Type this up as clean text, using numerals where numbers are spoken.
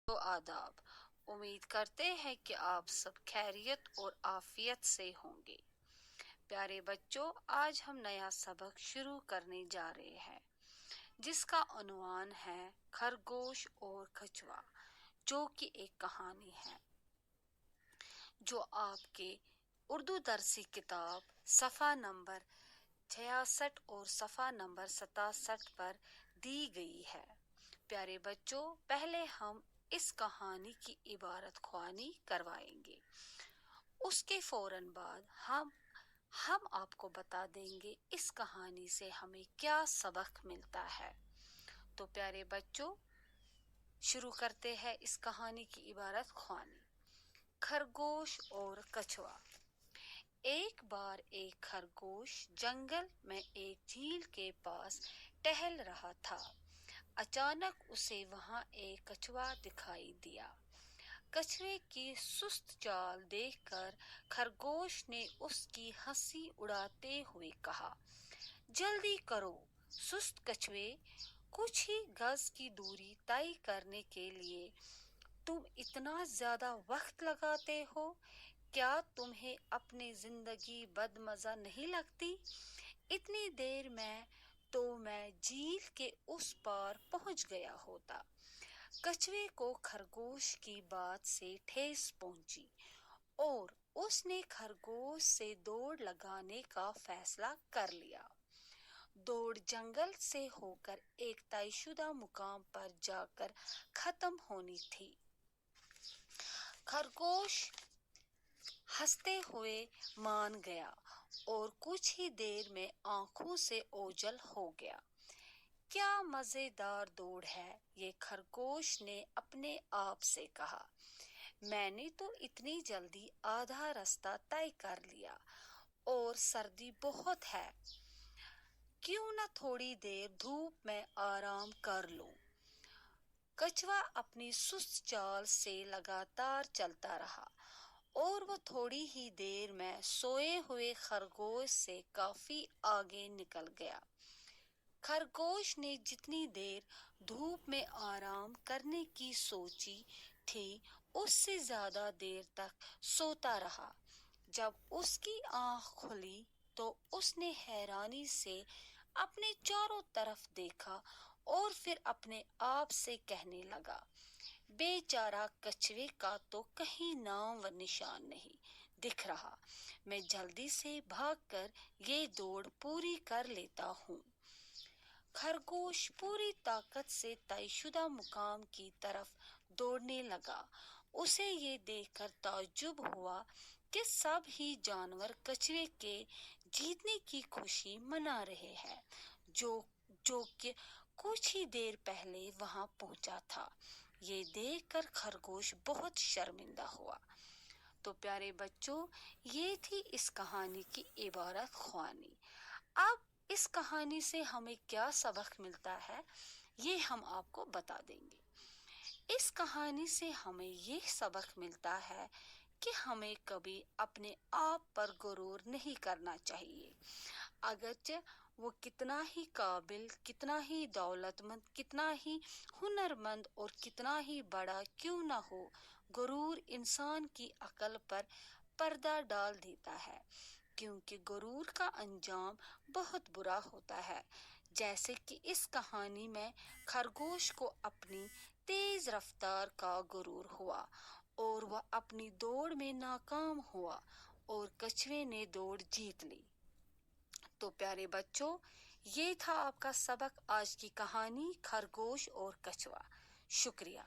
تو آداب، امید کرتے ہیں کہ آپ سب خیریت اور عافیت سے ہوں گے۔ پیارے بچوں، آج ہم نیا سبق شروع کرنے جا رہے ہیں جس کا عنوان ہے خرگوش اور کچھوا، جو کہ ایک کہانی ہے جو آپ کے اردو درسی کتاب صفحہ نمبر 66 اور صفحہ نمبر 67 پر دی گئی ہے۔ پیارے بچوں، پہلے ہم اس کہانی کی عبارت خوانی کروائیں گے، اس کے فوراً بعد ہم آپ کو بتا دیں گے اس کہانی سے ہمیں کیا سبق ملتا ہے۔ تو پیارے بچوں، شروع کرتے ہیں اس کہانی کی عبارت خوانی۔ خرگوش اور کچھوا۔ ایک بار ایک خرگوش جنگل میں ایک جھیل کے پاس ٹہل رہا تھا۔ اچانک اسے وہاں ایک کچھوا دکھائی دیا۔ کچھوے کی سست چال دیکھ کر خرگوش نے اس کی ہنسی اڑاتے ہوئے کہا، جلدی کرو سست کچھوے، کچھ ہی گز کی دوری طے کرنے کے لیے تم اتنا زیادہ وقت لگاتے ہو، کیا تمہیں اپنی زندگی بدمزہ نہیں لگتی؟ اتنی دیر میں تو میں جھیل کے اس پار پہنچ گیا ہوتا۔ کچھوے کو خرگوش کی بات سے ٹھیس پہنچی اور اس نے خرگوش سے دوڑ لگانے کا فیصلہ کر لیا۔ دوڑ جنگل سے ہو کر ایک طے شدہ مقام پر جا کر ختم ہونی تھی۔ خرگوش ہنستے ہوئے مان گیا اور کچھ ہی دیر میں آنکھوں سے اوجھل ہو گیا۔ کیا مزیدار دوڑ ہے یہ، خرگوش نے اپنے آپ سے کہا۔ میں نے تو اتنی جلدی آدھا راستہ طے کر لیا اور سردی بہت ہے، کیوں نہ تھوڑی دیر دھوپ میں آرام کر لوں۔ کچھوا اپنی سست چال سے لگاتار چلتا رہا اور وہ تھوڑی ہی دیر میں سوئے ہوئے خرگوش سے کافی آگے نکل گیا۔ خرگوش نے جتنی دیر دھوپ میں آرام کرنے کی سوچی تھی اس سے زیادہ دیر تک سوتا رہا۔ جب اس کی آنکھ کھلی تو اس نے حیرانی سے اپنے چاروں طرف دیکھا اور پھر اپنے آپ سے کہنے لگا، بے چارہ کچھوے کا تو کہیں نام و نشان نہیں دکھ رہا، میں جلدی سے بھاگ کر یہ دوڑ پوری کر لیتا ہوں۔ خرگوش پوری طاقت سے طے شدہ مقام کی طرف دوڑنے لگا۔ اسے یہ دیکھ کر تعجب ہوا کہ سب ہی جانور کچھوے کے جیتنے کی خوشی منا رہے ہیں جو کہ کچھ ہی دیر پہلے وہاں پہنچا تھا۔ یہ دیکھ کر خرگوش بہت شرمندہ ہوا۔ تو پیارے بچوں، یہ تھی اس کہانی کی عبارت خوانی۔ اب اس کہانی سے ہمیں کیا سبق ملتا ہے یہ ہم آپ کو بتا دیں گے۔ اس کہانی سے ہمیں یہ سبق ملتا ہے کہ ہمیں کبھی اپنے آپ پر غرور نہیں کرنا چاہیے، اگرچہ وہ کتنا ہی قابل، کتنا ہی دولت مند، کتنا ہی ہنرمند اور کتنا ہی بڑا کیوں نہ ہو، غرور انسان کی عقل پر پردہ ڈال دیتا ہے، کیونکہ غرور کا انجام بہت برا ہوتا ہے۔ جیسے کہ اس کہانی میں خرگوش کو اپنی تیز رفتار کا غرور ہوا اور وہ اپنی دوڑ میں ناکام ہوا اور کچھوے نے دوڑ جیت لی۔ تو پیارے بچوں، یہ تھا آپ کا سبق، آج کی کہانی خرگوش اور کچھوا۔ شکریہ۔